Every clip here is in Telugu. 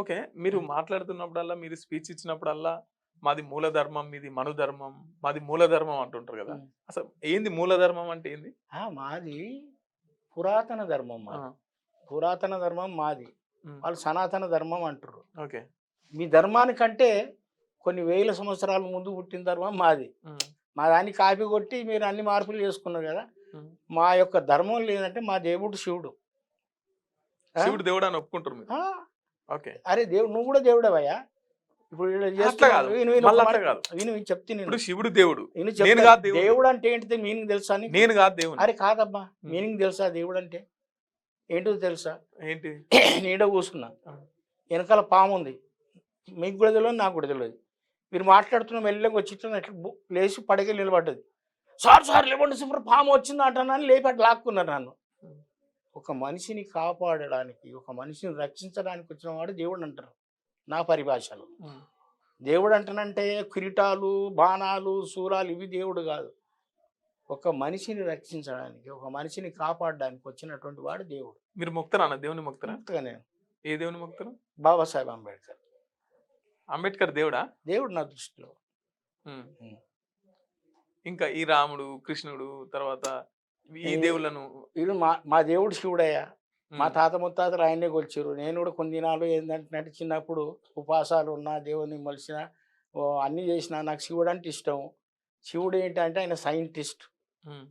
ఓకే. మీరు మాట్లాడుతున్నప్పుడల్లా, మీరు స్పీచ్ ఇచ్చినప్పుడల్లా, మాది మూలధర్మం, మీది మనుధర్మం, మాది మూలధర్మం అంటుంటారు గదా! హ్మ్. అసలు ఏంది మూలధర్మం అంటే ఏంది? మాది పురాతన ధర్మం ఆ! మాది. పురాతన ధర్మం మాది. హ్మ్. వాళ్ళు సనాతన ధర్మం అంటుర్రు. ఓకే. మీ ధర్మానికంటే కొన్ని వేల సంవత్సరాల ముందు పుట్టిన ధర్మం మాది. హ్మ్. మా దాన్ని కాపీ కొట్టి మీరు అన్ని మార్పులు చేసుకున్నారు గదా! హ్మ్. మా యొక్క ధర్మం లేదంటే మా దేవుడు శివుడు. ఆ! శివుడు దేవుడని ఒప్పుకుంటారు మీరు. ఆ! ఓకే. అరే దేవుడు నువ్వు గూడా దేవుడవయ్యా! ఇప్పుడు ఈడ అట్లా చేస్తున్నావు. గాదు. విను విను ఒక మళ్ళా మాట అట్లా గాదు. విను చెప్తా ఇప్పుడు విను. శివుడు దేవుడు. విను నేను చెప్తా. గాదు దేవుడిని. దేవుడు అంటే ఏంటిది మీనింగ్ తెలుసా నీకు? నేను గాదు దేవుడిని. అరే కాదబ్బా! హ్మ్. మీనింగ్ తెలుసా దేవుడంటే? ఏంటిదో తెలుసా? ఏంటి? నీడ కూసున్నా. ఆ! ఎనకాల పాముంది. మీకు గూడా తెలవదు. నాకు గూడా తెలవదు. మీరు మాట్లాడుతున్న మెల్లగా వచ్చి ఇట్లా ఇట్లా లేచి పడకెళ్ళి నిలబడ్డది. సార్ సార్ లేవండి సూపర్ పాము వచ్చింది అంటానని లేపి అట్లా లాక్కున్నారు నన్ను. హ్మ్. ఒక మనిషిని కాపాడడానికి, ఒక మనిషిని రక్షించడానికి వచ్చిన వాడు దేవుడు అంటారు. నా పరిభాషలో. హ్మ్. దేవుడు అంటానంటే కిరీటాలు, బాణాలు, శూలాలు ఇవి దేవుడు గాదు. ఒక మనిషిని రక్షించడానికి, ఒక మనిషిని కాపాడడానికి వచ్చినటువంటి వాడు దేవుడు. మీరు మొక్కుతారా అన్న? దేవుడిని మొక్కుతారా? ముక్తగా నేను ఏ దేవుడిని మొక్కుతారు? బాబాసాహెబ్ అంబేద్కర్. అంబేద్కర్ దేవుడా? దేవుడు నా దృష్టిలో. హ్మ్. హ్మ్. ఇంకా ఈ రాముడు, కృష్ణుడు తర్వాత ఈ ఈ దేవుళ్ళను ఈడు మా మా దేవుడు శివుడయ్యా. మా హ్మ్. తాత ముత్తాతలు ఆయన్నే కొలిచిర్రు. నేను కూడా కొన్ని దినాలు ఏందంటే చిన్నప్పుడు ఉపవాసాలు ఉన్నా, దేవుడిని మొలిచిన, అన్నీ చేసినా నాకు శివుడు అంటే ఇష్టం. శివుడు ఏంటంటే ఆయన సైంటిస్ట్. హ్మ్.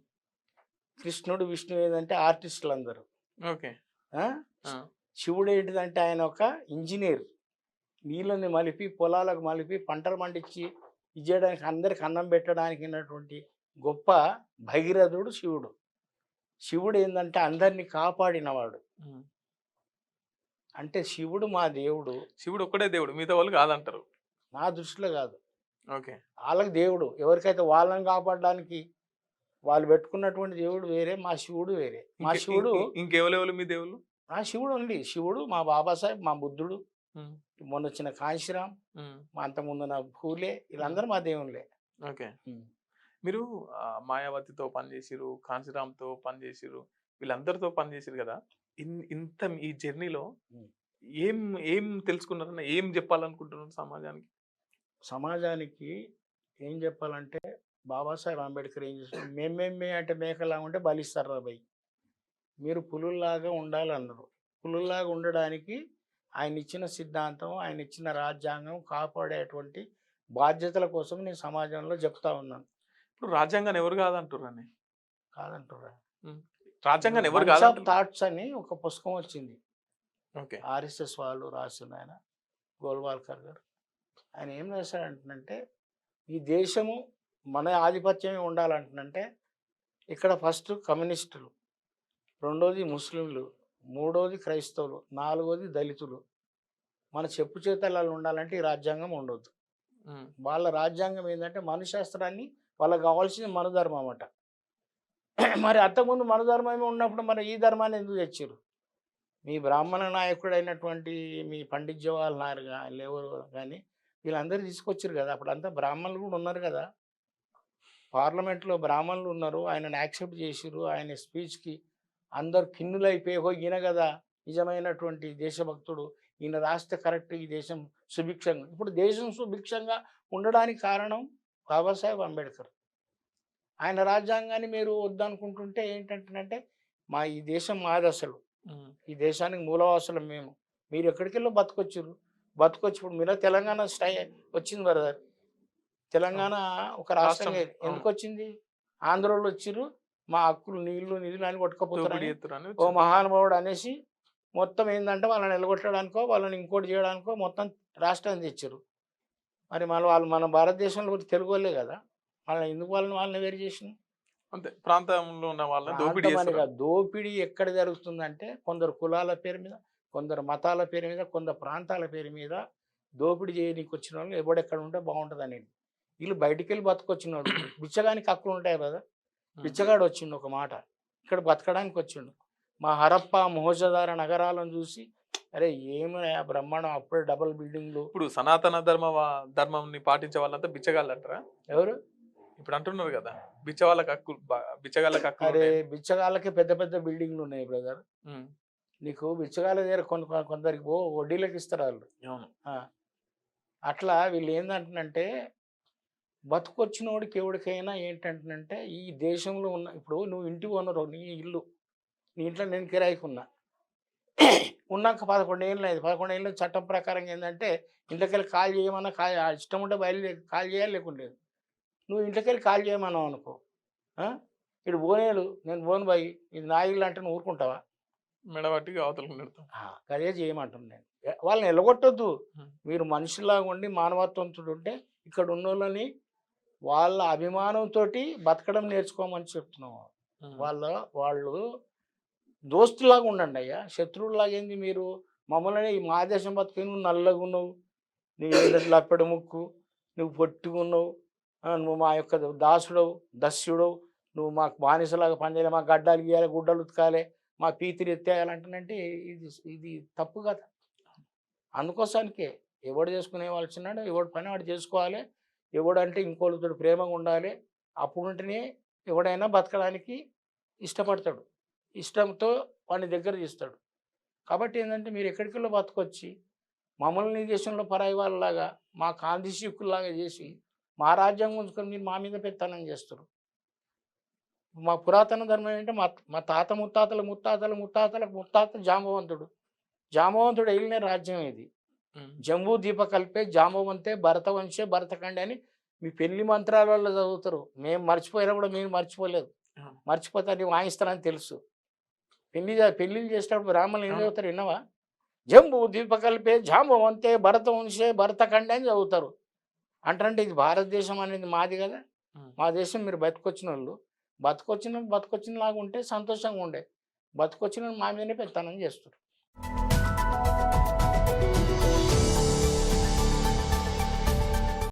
కృష్ణుడు, విష్ణువు ఏదంటే ఆర్టిస్టులందరూ. ఓకే. ఆ! ఆ! శివుడు ఏంటిదంటే ఆయన ఒక ఇంజినీర్. నీళ్ళని మలిపి, పొలాలకు మలిపి, పంటలు పండించి ఇది చేయడానికి అందరికి అన్నం పెట్టడానికి ఉన్నటువంటి గొప్ప భగీరథుడు శివుడు. శివుడు ఏందంటే అందరిని కాపాడినవాడు. హ్మ్. అంటే శివుడు మా దేవుడు. శివుడు ఒక్కడే దేవుడు. మిగతా వాళ్ళు కాదంటారు. నా దృష్టిలో కాదు. ఓకే. ఆళ్ళకి దేవుడు. ఎవరికైతే వాళ్ళని కాపాడడానికి వాళ్ళు పెట్టుకున్నటువంటి దేవుడు వేరే. మా శివుడు వేరే. మా ఇంకె ఇం శివుడు ఇం ఇంకెవలెవలు మీ దేవుళ్ళు? మా శివుడు ఉంది. శివుడు, మా బాబాసాహెబ్, మా బుద్ధుడు, హ్మ్. మొన్నొచ్చిన కాంశీరాం, హ్మ్. మా అంతకుముందున్న ఫూలే హ్మ్. వీళ్ళందరూ మా దేవుళ్ళే. ఓకే. హ్మ్. మీరు మాయావతితో పని చేసిర్రు, కాంచీరామ్‌తో పని చేసిర్రు. వీళ్ళందరితో పని చేసిర్రు గదా! ఇంత ఈ జర్నీలో హ్మ్. ఏం ఏం తెలుసుకున్నారన్న? ఏం జెప్పాలనుకుంటున్నారు సమాజానికి? సమాజానికి ఏం చెప్పాలంటే బాబాసాహెబ్ అంబేద్కర్ ఏం చేసాడు మే అంటే మేకలా ఉంటే బలిస్తారా భయ్ మీరు పులుల్లాగా ఉండాలన్నారు. పులుల్లాగా ఉండడానికి ఆయన ఇచ్చిన సిద్ధాంతం, ఆయన ఇచ్చిన రాజ్యాంగం కాపాడేటువంటి బాధ్యతల కోసం నేను సమాజంలో చెప్తా ఉన్నాను. ఇప్పుడు రాజ్యాంగాన్ని ఎవరు కాదంటుర్రని? కాదంటుర్రా. హ్మ్. ఇప్పుడు రాజ్యాంగాన్ని ఎవరు 'బంచ్ ఆఫ్ కాదంటుర్రు? థాట్స్' అని ఒక పుస్తకం వచ్చింది. ఓకే. ఆర్ఎస్ఎస్ వాళ్ళు రాసిన ఆయన గోల్వాల్కర్ గారు. ఆయన ఏం రాశాడంటే ఈ దేశము మన ఆధిపత్యమే ఉండాలంటున్నంటే ఇక్కడ ఫస్ట్ కమ్యూనిస్టులు, రెండోది ముస్లింలు, మూడోది క్రైస్తవులు, నాలుగోది దళితులు. మన చెప్పు చేతల్లో ఉండాలంటే ఈ రాజ్యాంగం ఉండొద్దు. హ్మ్. వాళ్ళ రాజ్యాంగం ఏందంటే మనుశాస్త్రాన్ని వాళ్ళకి కావాల్సింది మనుధర్మం అట. మరి అంతకుముందు మనుధర్మమే ఉన్నప్పుడు మరి ఈ ధర్మాన్ని ఎందుకు తెచ్చిర్రు? మీ బ్రాహ్మణ నాయకుడైనటువంటి మీ పండిత్ జవహర్లాల్ నెహ్రూ ఎవరు గాని వీళ్ళందరూ తీసుకొచ్చిర్రు కదా! అప్పుడంతా బ్రాహ్మణులు కూడా ఉన్నారు కదా! పార్లమెంట్‌లో బ్రాహ్మణులు ఉన్నారు. ఆయనని యాక్సెప్ట్ చేసిర్రు. ఆయన స్పీచ్‌కి అందరూ ఖిన్నులైపోయి, "ఓహో! ఈయన గదా! నిజమైనటువంటి దేశభక్తుడు. ఈయన రాస్తే కరెక్ట్ ఈ దేశం సుభిక్షంగా" ఇప్పుడు దేశం సుభిక్షంగా ఉండడానికి కారణం బాబాసాహెబ్ అంబేద్కర్. ఆయన రాజ్యాంగాన్ని మీరు వద్దనుకుంటుంటే ఏంటంటేనంటే, ఈ దేశం మాదసలు. హ్మ్. ఈ దేశానికి మూలవాసులం మేము. మీరెక్కడికెళ్ళో బతకొచ్చిర్రు. బతకొచ్చి ఇప్పుడు మీలో తెలంగాణ వచ్చింది బ్రదర్. అవును. తెలంగాణ ఒక రాష్ట్రం. రాష్ట్రంగా అవును. ఎందుకొచ్చింది? ఆంధ్రోళ్ళొచ్చిర్రు. మా హక్కులు, నీళ్లు, నిధులు అన్ని దోపిడీ కొట్టుకపోతారని ఎత్తురని ఓ వచ్చిర్రు. మహానుభావుడు అనేసి మొత్తం ఏందంటే వాళ్ళని ఎలగొట్టడానికో, వాళ్ళని ఇంకోటి చేయడానికో మొత్తం రాష్ట్రాన్ని తెచ్చిర్రు. మరి వాళ్ళు మన భారతదేశంలో కూడా తెలుగోళ్ళే గదా! వాళ్ళని ఎందుకు వాళ్ళని వేరు చేసినవు? అంతే. ప్రాంతంలో ఉన్న వాళ్ళని దోపిడీ ప్రాంతం అని చేస్తుర్రని. కాదు. దోపిడీ ఎక్కడ జరుగుతుందంటే కొందరు కులాల పేరు మీద, కొందరు మతాల పేరు మీద, కొందరు ప్రాంతాల పేరు మీద దోపిడీ చేయనీకొచ్చినోళ్ళు ఎవడెక్కడ ఉంటే బావుంటదని. వీళ్ళు బయటికెళ్ళి బతకొచ్చినోడు. బిచ్చగానికి హక్కులుంటాయి గదా! హ్మ్. బిచ్చగాడు వచ్చిండు ఒక మాట. ఇక్కడ బతకడానికి వచ్చిండు. మా హరప్ప, మొహజదార నగరాలను చూసి అరే! ఏమయ్యా బ్రహ్మాండం అప్పుడే డబుల్ బిల్డింగ్‌లు. ఇప్పుడు సనాతన ధర్మంని పాటించే వాళ్ళంతా బిచ్చగాళ్ళంటారా? ఎవరు? ఇప్పుడు అంటున్నారు గదా! బిచ్చగాళ్ళకి అరే! హక్కులుంటాయని. బిచ్చగాళ్ళకే పెద్ద పెద్ద బిల్డింగ్‌లున్నాయి బ్రదర్. హ్మ్. నీకు బిచ్చగాల దగ్గర కొందరికి వడ్డీలకు ఇస్తారు వాళ్ళు. అవును. ఆ, అట్లా వీళ్ళు ఏందంటే బతుకొచ్చినోడికి ఎవరికైనా ఏంటంటే ఈ దేశంలో ఉన్న ఇప్పుడు నువ్వు ఇంటి ఓనరు, నీ ఇల్లు, నీ ఇంట్లో నేను కిరాయికి ఉన్నాక 11 ఏళ్ళు అయింది. 11 ఏళ్ళు చట్టం ప్రకారం ఏంటంటే ఇంట్లోకెళ్ళి కాల్ చేయమన్నా ఇష్టం ఉంటే కాల్ చేయాలి, లేకుంటే లేదు. నువ్వు ఇంట్లోకెళ్ళి కాల్ చేయమన్నావు అనుకో, ఇటు బోనేలు నేను బోను బాయి ఇది నా ఇల్లు అంటే నువ్వు ఊరుకుంటావా? మెడబట్టి అవతలకు నెడతాం. అదే చేయమంటున్నాను నేను. వాళ్ళని ఎలగొట్టొద్దు. ఉమ్. మీరు మనుషులాగా ఉండి మానవత్వంతో ఉంటే ఇక్కడ ఉన్నోళ్ళని వాళ్ళ అభిమానంతో బతకడం నేర్చుకోమని చెప్తున్నాము. ఉమ్. వాళ్ళు దోస్తులాగా ఉండండి అయ్యా, శత్రువులాగా ఏంది మీరు? మమ్మల్ని ఈ మా దేశం బతుకు నువ్వు నల్లగా ఉన్నావు, నీ లప్పెడు ముక్కు, నువ్వు పొట్టుకున్నావు, నువ్వు మా యొక్క దాసుడవు దస్యుడవు, నువ్వు మాకు బానిసలాగా పనిచేయాలి, మా గడ్డాలు గీయాలి, గుడ్డలు ఉతకాలి, మా పీతిని ఎత్తేయాలంటే ఇది ఇది తప్పు కదా. అందుకోసానికే ఎవడు చేసుకునే వాళ్ళు చిన్నాడు, ఎవడు పని వాడు చేసుకోవాలి, ఎవడంటే ఇంకోళ్ళతో ప్రేమగా ఉండాలి. అప్పుడు ఉంటేనే ఎవడైనా బతకడానికి ఇష్టపడతాడు, ఇష్టంతో వాడిని దగ్గర తీస్తాడు. కాబట్టి ఏంటంటే మీరు ఎక్కడికెళ్ళో బతకొచ్చి మమ్మల్ని ఈ దేశంలో పరాయి వాళ్ళలాగా మా కాంతిశీకుల్లాగా చేసి మా రాజ్యం ఉంచుకొని మీరు మా మీద పెత్తనం చేస్తారు. మా పురాతన ధర్మం ఏంటంటే మా తాత ముత్తాతల జాంబవంతుడు వెళ్ళిన రాజ్యం ఇది. జంబూ దీప కల్పే జాంబవంతే భరతవంశే భరతఖండే అని మీ పెళ్లి మంత్రాలలో చదువుతారు. మేము మర్చిపోయినా కూడా మీరు మర్చిపోలేదు. మర్చిపోతే అది వాయిస్తారని తెలుసు. పెళ్లిళ్ళు చేసేటప్పుడు బ్రాహ్మణులు ఏం చదువుతారు విన్నావా? జంబూ దీప కల్పే జాంబవంతే భరతవంశే భరతఖండే అని చదువుతారు. అంటే ఇది భారతదేశం అనేది మాది కదా, మా దేశం. మీరు బతికొచ్చిన వాళ్ళు బతికొచ్చినలాగా ఉంటే సంతోషంగా ఉండే, బతికొచ్చిన మా మీదనే పెత్తనం చేస్తారు.